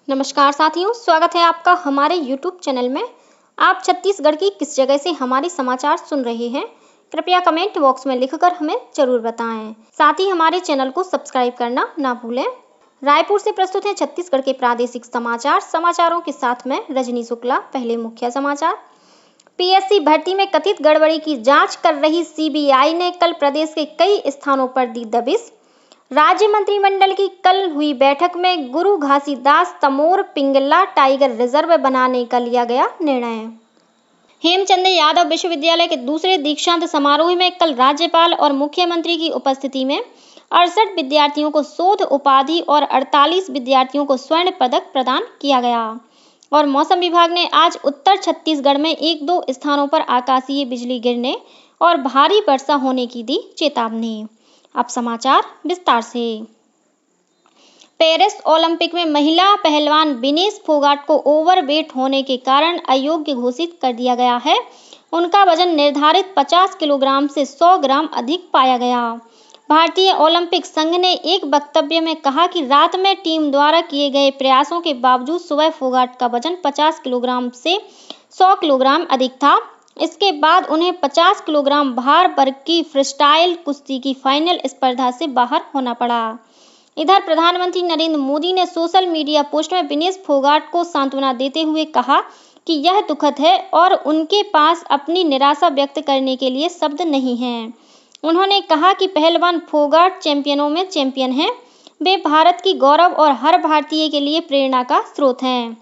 नमस्कार साथियों, स्वागत है आपका हमारे YouTube चैनल में। आप छत्तीसगढ़ की किस जगह से हमारे समाचार सुन रहे हैं, कृपया कमेंट बॉक्स में लिखकर हमें जरूर बताएं। साथ ही हमारे चैनल को सब्सक्राइब करना ना भूलें। रायपुर से प्रस्तुत है छत्तीसगढ़ के प्रादेशिक समाचार। समाचारों के साथ में रजनी शुक्ला। पहले मुख्य समाचार। पीएससी भर्ती में कथित गड़बड़ी की जांच कर रही सीबीआई ने कल प्रदेश के कई स्थानों पर दी दबिश। राज्य मंत्रिमंडल की कल हुई बैठक में गुरु घासीदास तमोर पिंगला टाइगर रिजर्व बनाने का लिया गया निर्णय। हेमचंद यादव विश्वविद्यालय के दूसरे दीक्षांत समारोह में कल राज्यपाल और मुख्यमंत्री की उपस्थिति में 68 विद्यार्थियों को शोध उपाधि और 48 विद्यार्थियों को स्वर्ण पदक प्रदान किया गया। और मौसम विभाग ने आज उत्तर छत्तीसगढ़ में 1-2 स्थानों पर आकाशीय बिजली गिरने और भारी वर्षा होने की दी चेतावनी। अब समाचार विस्तार से। पेरिस ओलंपिक में महिला पहलवान विनेश फोगाट को ओवरवेट होने के कारण अयोग्य घोषित कर दिया गया है। उनका वजन निर्धारित 50 किलोग्राम से 100 ग्राम अधिक पाया गया। भारतीय ओलंपिक संघ ने एक वक्तव्य में कहा कि रात में टीम द्वारा किए गए प्रयासों के बावजूद सुबह फोगाट का वजन 50 किलोग्राम से 100 किलोग्राम अधिक था। इसके बाद उन्हें 50 किलोग्राम भार वर्ग की फ्रीस्टाइल कुश्ती की फाइनल स्पर्धा से बाहर होना पड़ा। इधर प्रधानमंत्री नरेंद्र मोदी ने सोशल मीडिया पोस्ट में विनेश फोगाट को सांत्वना देते हुए कहा कि यह दुखद है और उनके पास अपनी निराशा व्यक्त करने के लिए शब्द नहीं हैं। उन्होंने कहा कि पहलवान फोगाट चैंपियनों में चैंपियन हैं। वे भारत की गौरव और हर भारतीय के लिए प्रेरणा का स्रोत हैं।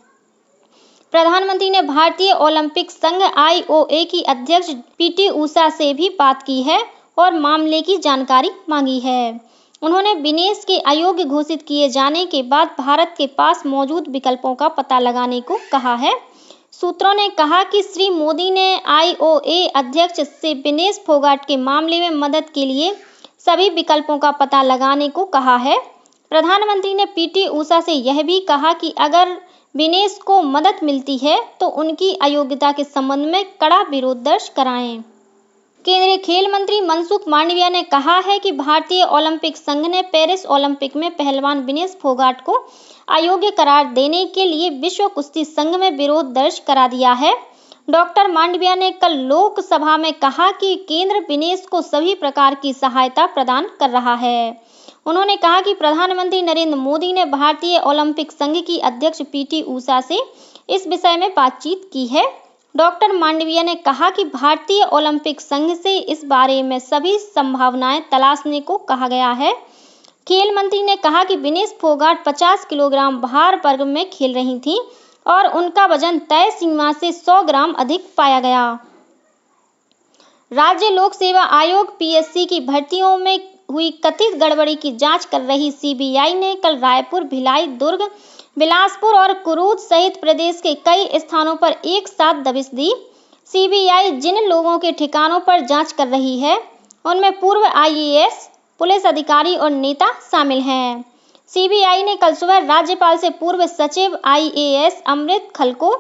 प्रधानमंत्री ने भारतीय ओलंपिक संघ आईओए की अध्यक्ष पीटी उषा से भी बात की है और मामले की जानकारी मांगी है। उन्होंने विनेश के अयोग्य घोषित किए जाने के बाद भारत के पास मौजूद विकल्पों का पता लगाने को कहा है। सूत्रों ने कहा कि श्री मोदी ने आईओए अध्यक्ष से विनेश फोगाट के मामले में मदद के लिए सभी विकल्पों का पता लगाने को कहा है। प्रधानमंत्री ने पीटी उषा से यह भी कहा कि अगर विनेश को मदद मिलती है तो उनकी अयोग्यता के संबंध में कड़ा विरोध दर्ज कराएं। केंद्रीय खेल मंत्री मनसुख मांडविया ने कहा है कि भारतीय ओलंपिक संघ ने पेरिस ओलंपिक में पहलवान विनेश फोगाट को अयोग्य करार देने के लिए विश्व कुश्ती संघ में विरोध दर्ज करा दिया है। डॉक्टर मांडविया ने कल लोकसभा में कहा कि केंद्र विनेश को सभी प्रकार की सहायता प्रदान कर रहा है। उन्होंने कहा कि प्रधानमंत्री नरेंद्र मोदी ने भारतीय ओलंपिक संघ की अध्यक्ष पीटी उषा से इस विषय में बातचीत की है। डॉक्टर मांडविया ने कहा कि भारतीय ओलंपिक संघ से इस बारे में सभी संभावनाएं तलाशने को कहा गया है। खेल मंत्री ने कहा कि विनेश फोगाट 50 किलोग्राम भार वर्ग में खेल रही थीं और उनका वजन तय सीमा से 100 ग्राम अधिक पाया गया। राज्य लोक सेवा आयोग पीएससी की भर्तियों में हुई कथित गड़बड़ी की जांच कर रही सीबीआई ने कल रायपुर, भिलाई, दुर्ग, बिलासपुर और कुरूद सहित प्रदेश के कई स्थानों पर एक साथ दबिश दी। सीबीआई जिन लोगों के ठिकानों पर जांच कर रही है उनमें पूर्व आईएएस, पुलिस अधिकारी और नेता शामिल हैं। सीबीआई ने कल सुबह राज्यपाल से पूर्व सचिव आईएएस अमृत खलको,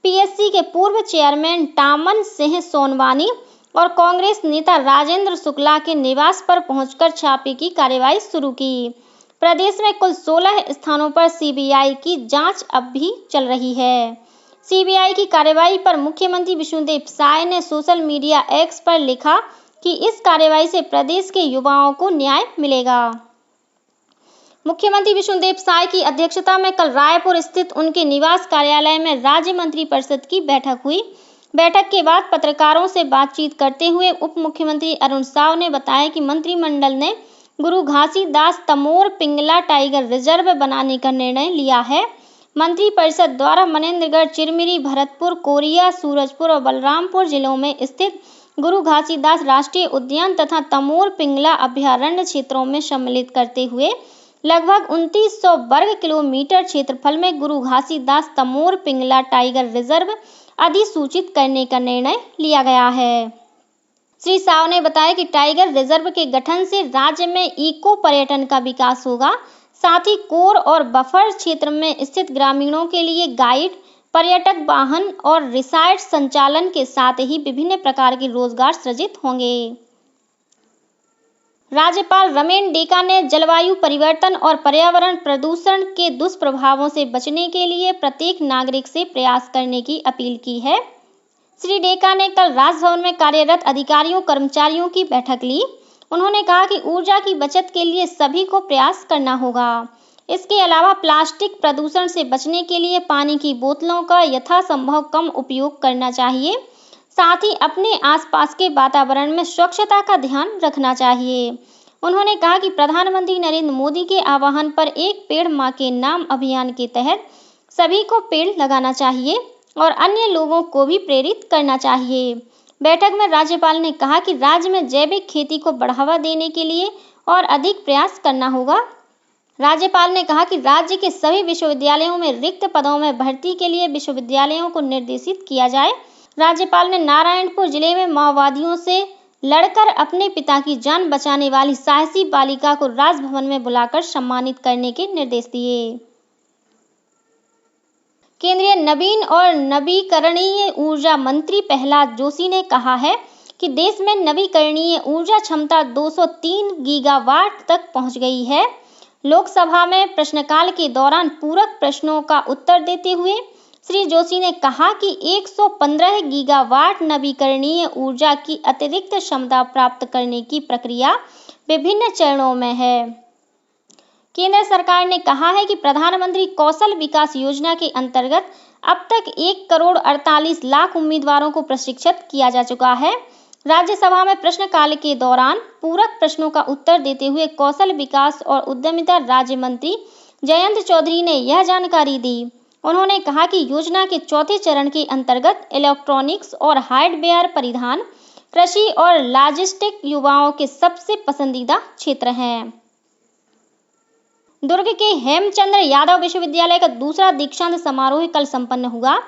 पीएससी के पूर्व चेयरमैन टामन सिंह सोनवानी और कांग्रेस नेता राजेंद्र शुक्ला के निवास पर पहुंचकर छापे की कार्रवाई शुरू की। प्रदेश में कुल 16 स्थानों पर सीबीआई की जांच अब भी चल रही है। सीबीआई की कार्रवाई पर मुख्यमंत्री विष्णुदेव साय ने सोशल मीडिया एक्स पर लिखा कि इस कार्रवाई से प्रदेश के युवाओं को न्याय मिलेगा। मुख्यमंत्री विष्णुदेव साय की अध्यक्षता में कल रायपुर स्थित उनके निवास कार्यालय में राज्य मंत्रिपरिषद की बैठक हुई। बैठक के बाद पत्रकारों से बातचीत करते हुए उप मुख्यमंत्री अरुण साव ने बताया कि मंत्रिमंडल ने गुरु घासीदास तमोर पिंगला टाइगर रिजर्व बनाने का निर्णय लिया है। मंत्रिपरिषद द्वारा मनेन्द्रगढ़, चिरमिरी, भरतपुर, कोरिया, सूरजपुर और बलरामपुर जिलों में स्थित गुरु घासीदास राष्ट्रीय उद्यान तथा तमोर पिंगला अभयारण्य क्षेत्रों में सम्मिलित करते हुए लगभग 2900 वर्ग किलोमीटर क्षेत्रफल में गुरु घासीदास तमोर पिंगला टाइगर रिजर्व अधिसूचित करने का निर्णय लिया गया है। श्री साव ने बताया कि टाइगर रिजर्व के गठन से राज्य में इको पर्यटन का विकास होगा। साथ ही कोर और बफर क्षेत्र में स्थित ग्रामीणों के लिए गाइड, पर्यटक वाहन और रिसॉर्ट संचालन के साथ ही विभिन्न प्रकार के रोजगार सृजित होंगे। राज्यपाल रमेन डेका ने जलवायु परिवर्तन और पर्यावरण प्रदूषण के दुष्प्रभावों से बचने के लिए प्रत्येक नागरिक से प्रयास करने की अपील की है। श्री डेका ने कल राजभवन में कार्यरत अधिकारियों कर्मचारियों की बैठक ली। उन्होंने कहा कि ऊर्जा की बचत के लिए सभी को प्रयास करना होगा। इसके अलावा प्लास्टिक प्रदूषण से बचने के लिए पानी की बोतलों का यथासंभव कम उपयोग करना चाहिए। साथ ही अपने आसपास के वातावरण में स्वच्छता का ध्यान रखना चाहिए। उन्होंने कहा कि प्रधानमंत्री नरेंद्र मोदी के आह्वान पर एक पेड़ मां के नाम अभियान के तहत सभी को पेड़ लगाना चाहिए और अन्य लोगों को भी प्रेरित करना चाहिए। बैठक में राज्यपाल ने कहा कि राज्य में जैविक खेती को बढ़ावा देने के लिए और अधिक प्रयास करना होगा। राज्यपाल ने कहा कि राज्य के सभी विश्वविद्यालयों में रिक्त पदों में भर्ती के लिए विश्वविद्यालयों को निर्देशित किया जाए। राज्यपाल ने नारायणपुर जिले में माओवादियों से लड़कर अपने पिता की जान बचाने वाली साहसी बालिका को राजभवन में बुलाकर सम्मानित करने के निर्देश दिए। केंद्रीय नवीन और नवीकरणीय ऊर्जा मंत्री प्रहलाद जोशी ने कहा है कि देश में नवीकरणीय ऊर्जा क्षमता 203 गीगावाट तक पहुंच गई है। लोकसभा में प्रश्नकाल के दौरान पूरक प्रश्नों का उत्तर देते हुए श्री जोशी ने कहा कि 115 गीगावाट नवीकरणीय ऊर्जा की अतिरिक्त क्षमता प्राप्त करने की प्रक्रिया विभिन्न चरणों में है। केंद्र सरकार ने कहा है कि प्रधानमंत्री कौशल विकास योजना के अंतर्गत अब तक 1 करोड़ 48 लाख उम्मीदवारों को प्रशिक्षित किया जा चुका है। राज्यसभा में प्रश्नकाल के दौरान पूरक प्रश्नों का उत्तर देते हुए कौशल विकास और उद्यमिता राज्य मंत्री जयंत चौधरी ने यह जानकारी दी। उन्होंने कहा कि योजना के चौथे चरण के अंतर्गत इलेक्ट्रॉनिक्स और हार्डवेयर परिधान, कृषि और लॉजिस्टिक युवाओं के सबसे पसंदीदा क्षेत्र हैं। दुर्ग के हेमचंद्र यादव विश्वविद्यालय का दूसरा दीक्षांत समारोह कल संपन्न हुआ।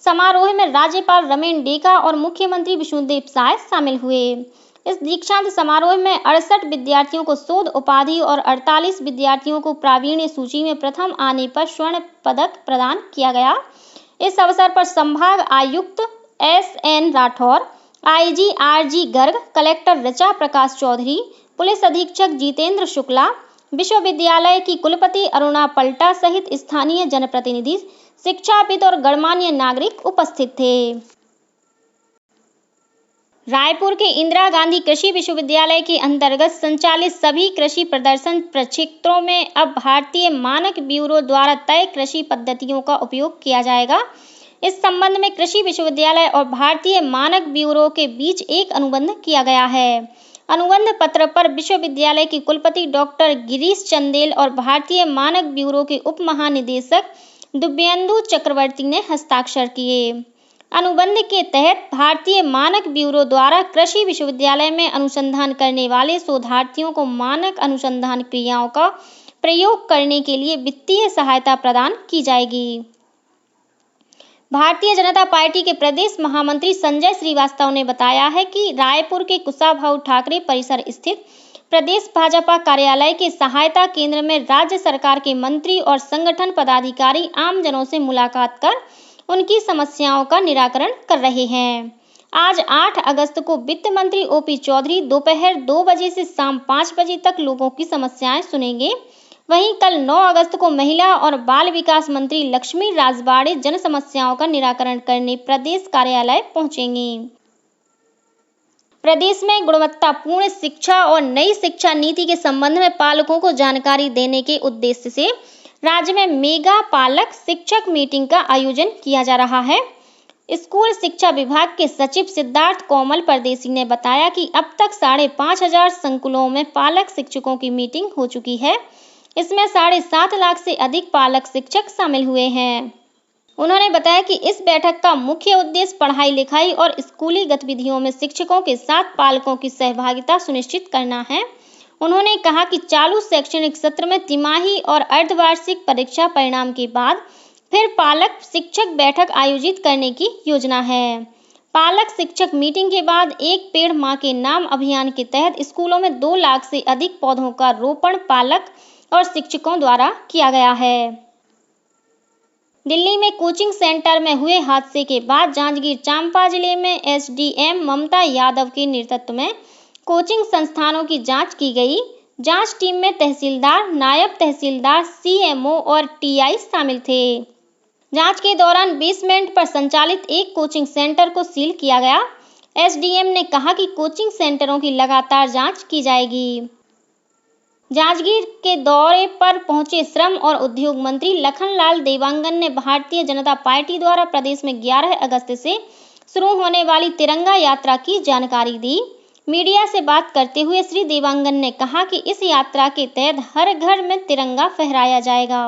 समारोह में राज्यपाल रमेन डेका और मुख्यमंत्री विष्णुदेव साय शामिल हुए। इस दीक्षांत समारोह में 68 विद्यार्थियों को शोध उपाधि और 48 विद्यार्थियों को प्रावीण्य सूची में प्रथम आने पर स्वर्ण पदक प्रदान किया गया। इस अवसर पर संभाग आयुक्त SN Rathore, IG RG Garg, collector Richa Prakash Chaudhary, police अधीक्षक जितेंद्र शुक्ला, विश्वविद्यालय की कुलपति अरुणा पलटा सहित स्थानीय जनप्रतिनिधि, शिक्षाविद और गणमान्य नागरिक उपस्थित थे। रायपुर के इंदिरा गांधी कृषि विश्वविद्यालय के अंतर्गत संचालित सभी कृषि प्रदर्शन प्रक्षेत्रों में अब भारतीय मानक ब्यूरो द्वारा तय कृषि पद्धतियों का उपयोग किया जाएगा। इस संबंध में कृषि विश्वविद्यालय और भारतीय मानक ब्यूरो के बीच एक अनुबंध किया गया है। अनुबंध पत्र पर विश्वविद्यालय के कुलपति डॉक्टर गिरीश चंदेल और भारतीय मानक ब्यूरो के उप महानिदेशक दिव्येंदु चक्रवर्ती ने हस्ताक्षर किए। अनुबंध के तहत भारतीय मानक ब्यूरो द्वारा कृषि विश्वविद्यालय में अनुसंधान करने वाले शोधार्थियों को मानक अनुसंधान क्रियाओं का प्रयोग करने के लिए वित्तीय सहायता प्रदान की जाएगी। भारतीय जनता पार्टी के प्रदेश महामंत्री संजय श्रीवास्तव ने बताया है कि रायपुर के कुशाभाऊ ठाकरे परिसर स्थित प्रदेश भाजपा कार्यालय के सहायता केंद्र में राज्य सरकार के मंत्री और संगठन पदाधिकारी आमजनों से मुलाकात कर उनकी समस्याओं का निराकरण कर रहे हैं। आज 8 अगस्त को वित्त मंत्री OP चौधरी दोपहर 2 बजे से शाम 5 बजे तक लोगों की समस्याएं सुनेंगे। वहीं कल 9 अगस्त को महिला और बाल विकास मंत्री लक्ष्मी राजवाड़े जन समस्याओं का निराकरण करने प्रदेश कार्यालय पहुंचेंगी। प्रदेश में गुणवत्तापूर्ण शिक्षा और नई शिक्षा नीति के संबंध में पालकों को जानकारी देने के उद्देश्य से राज्य में मेगा पालक शिक्षक मीटिंग का आयोजन किया जा रहा है। स्कूल शिक्षा विभाग के सचिव सिद्धार्थ कोमल परदेसी ने बताया कि अब तक 5,500 संकुलों में पालक शिक्षकों की मीटिंग हो चुकी है। इसमें 7.5 लाख से अधिक पालक शिक्षक शामिल हुए हैं। उन्होंने बताया कि इस बैठक का मुख्य उद्देश्य पढ़ाई लिखाई और स्कूली गतिविधियों में शिक्षकों के साथ पालकों की सहभागिता सुनिश्चित करना है। उन्होंने कहा कि चालू शैक्षणिक सत्र में तिमाही और अर्धवार्षिक परीक्षा परिणाम के बाद फिर पालक शिक्षक बैठक आयोजित करने की योजना है। पालक शिक्षक मीटिंग के बाद एक पेड़ मां के नाम अभियान के तहत स्कूलों में 2 लाख से अधिक पौधों का रोपण पालक और शिक्षकों द्वारा किया गया है। दिल्ली में कोचिंग सेंटर में हुए हादसे के बाद जांजगीर चांपा जिले में SDM ममता यादव के नेतृत्व में कोचिंग संस्थानों की जांच की गई। जांच टीम में तहसीलदार, नायब तहसीलदार, सीएमओ और टीआई शामिल थे। जांच के दौरान बेसमेंट पर संचालित एक कोचिंग सेंटर को सील किया गया। एसडीएम ने कहा कि कोचिंग सेंटरों की लगातार जांच की जाएगी। जांजगीर के दौरे पर पहुंचे श्रम और उद्योग मंत्री लखनलाल देवांगन ने भारतीय जनता पार्टी द्वारा प्रदेश में 11 अगस्त से शुरू होने वाली तिरंगा यात्रा की जानकारी दी। मीडिया से बात करते हुए श्री देवांगन ने कहा कि इस यात्रा के तहत हर घर में तिरंगा फहराया जाएगा।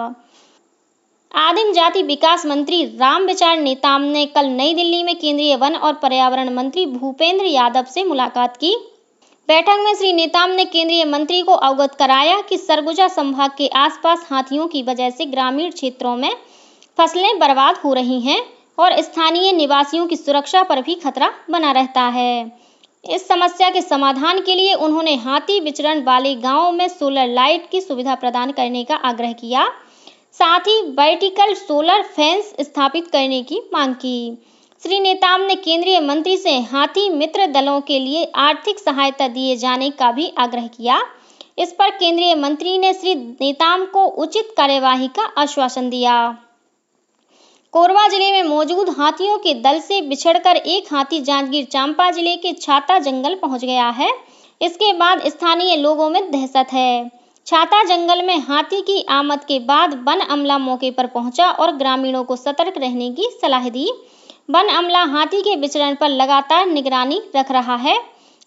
आदिम जाति विकास मंत्री रामविचार नेताम ने कल नई दिल्ली में केंद्रीय वन और पर्यावरण मंत्री भूपेंद्र यादव से मुलाकात की। बैठक में श्री नेताम ने केंद्रीय मंत्री को अवगत कराया कि सरगुजा संभाग के आसपास हाथियों की वजह से ग्रामीण क्षेत्रों में फसलें बर्बाद हो रही हैं और स्थानीय निवासियों की सुरक्षा पर भी खतरा बना रहता है। इस समस्या के समाधान के लिए उन्होंने हाथी विचरण वाले गांवों में सोलर लाइट की सुविधा प्रदान करने का आग्रह किया। साथ ही वर्टिकल सोलर फेंस स्थापित करने की मांग की। श्री नेताम ने केंद्रीय मंत्री से हाथी मित्र दलों के लिए आर्थिक सहायता दिए जाने का भी आग्रह किया। इस पर केंद्रीय मंत्री ने श्री नेताम को उचित कार्यवाही का आश्वासन दिया। कोरबा जिले में मौजूद हाथियों के दल से बिछड़कर एक हाथी जांजगीर चांपा जिले के छाता जंगल पहुंच गया है। इसके बाद स्थानीय लोगों में दहशत है। छाता जंगल में हाथी की आमद के बाद वन अमला मौके पर पहुंचा और ग्रामीणों को सतर्क रहने की सलाह दी। वन अमला हाथी के विचरण पर लगातार निगरानी रख रहा है।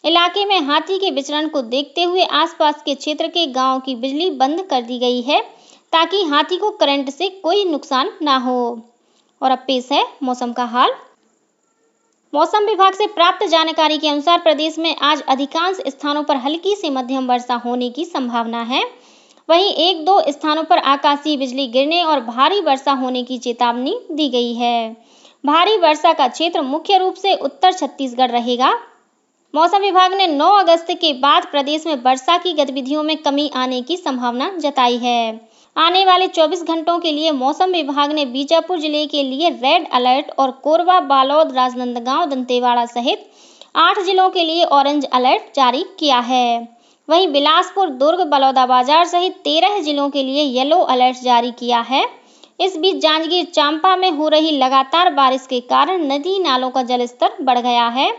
इलाके में हाथी के विचरण को देखते हुए आसपास के क्षेत्र के गांव की बिजली बंद कर दी गई है ताकि हाथी को करंट से कोई नुकसान ना हो। और अब पेश है मौसम का हाल। मौसम विभाग से प्राप्त जानकारी के अनुसार प्रदेश में आज अधिकांश स्थानों पर हल्की से मध्यम वर्षा होने की संभावना है। वहीं एक दो स्थानों पर आकाशीय बिजली गिरने और भारी वर्षा होने की चेतावनी दी गई है। भारी वर्षा का क्षेत्र मुख्य रूप से उत्तर छत्तीसगढ़ रहेगा। मौसम विभाग ने 9 अगस्त के बाद प्रदेश में वर्षा की गतिविधियों में कमी आने की संभावना जताई है। आने वाले 24 घंटों के लिए मौसम विभाग ने बीजापुर जिले के लिए रेड अलर्ट और कोरबा, बालोद, राजनांदगांव, दंतेवाड़ा सहित 8 जिलों के लिए ऑरेंज अलर्ट जारी किया है। वहीं बिलासपुर, दुर्ग, बलौदाबाजार सहित 13 जिलों के लिए येलो अलर्ट जारी किया है। इस बीच जांजगीर चांपा में हो रही लगातार बारिश के कारण नदी नालों का जलस्तर बढ़ गया है।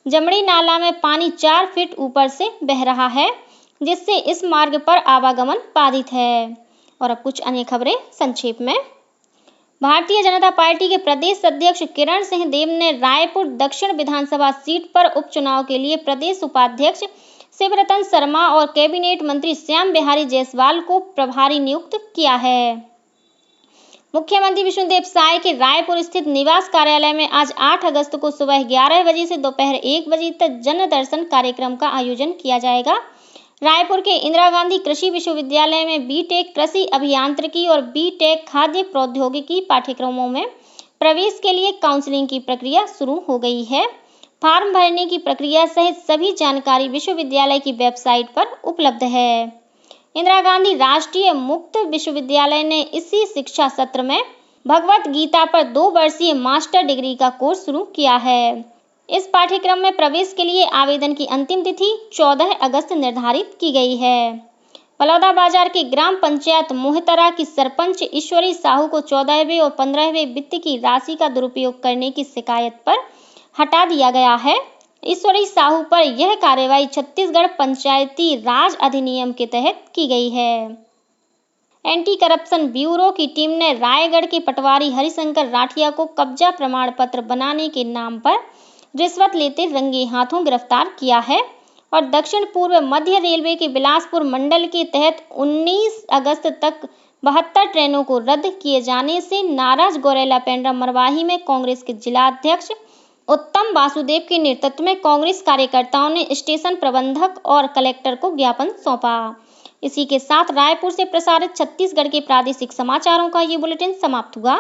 जमड़ी नाला में पानी 4 फीट ऊपर से बह रहा है, जिससे इस मार्ग पर आवागमन बाधित है। और अब कुछ अन्य खबरें संक्षेप में। भारतीय जनता पार्टी के प्रदेश अध्यक्ष किरण सिंह देव ने रायपुर दक्षिण विधानसभा सीट पर उपचुनाव के लिए प्रदेश उपाध्यक्ष शिवरतन शर्मा और कैबिनेट मंत्री श्याम बिहारी जायसवाल को प्रभारी नियुक्त किया है। मुख्यमंत्री विष्णुदेव साय के रायपुर स्थित निवास कार्यालय में आज 8 अगस्त को सुबह 11 बजे से दोपहर 1 बजे तक जन दर्शन कार्यक्रम का आयोजन किया जाएगा। रायपुर के इंदिरा गांधी कृषि विश्वविद्यालय में बीटेक कृषि अभियांत्रिकी और बीटेक खाद्य प्रौद्योगिकी पाठ्यक्रमों में प्रवेश के लिए काउंसलिंग की प्रक्रिया शुरू हो गई है। फॉर्म भरने की प्रक्रिया सहित सभी जानकारी विश्वविद्यालय की वेबसाइट पर उपलब्ध है। इंदिरा गांधी राष्ट्रीय मुक्त विश्वविद्यालय ने इसी शिक्षा सत्र में भगवत गीता पर 2 वर्षीय मास्टर डिग्री का कोर्स शुरू किया है। इस पाठ्यक्रम में प्रवेश के लिए आवेदन की अंतिम तिथि 14 अगस्त निर्धारित की गई है। बलौदाबाजार के ग्राम पंचायत मोहतरा की सरपंच ईश्वरी साहू को 14वें और 15वें वित्त की राशि का दुरुपयोग करने की शिकायत पर हटा दिया गया है। ईश्वरी साहू पर यह कार्रवाई छत्तीसगढ़ पंचायती राज अधिनियम के तहत की गई है। एंटी करप्शन ब्यूरो की टीम ने रायगढ़ के पटवारी हरिशंकर राठिया को कब्जा प्रमाण पत्र बनाने के नाम पर रिश्वत लेते रंगे हाथों गिरफ्तार किया है और दक्षिण पूर्व मध्य रेलवे के बिलासपुर मंडल के तहत 19 अगस्त तक 72 ट्रेनों को रद्द किए जाने से नाराज गौरेला पेंड्रा मरवाही में कांग्रेस के जिलाध्यक्ष उत्तम वासुदेव के नेतृत्व में कांग्रेस कार्यकर्ताओं ने स्टेशन प्रबंधक और कलेक्टर को ज्ञापन सौंपा। इसी के साथ रायपुर से प्रसारित छत्तीसगढ़ के प्रादेशिक समाचारों का ये बुलेटिन समाप्त हुआ।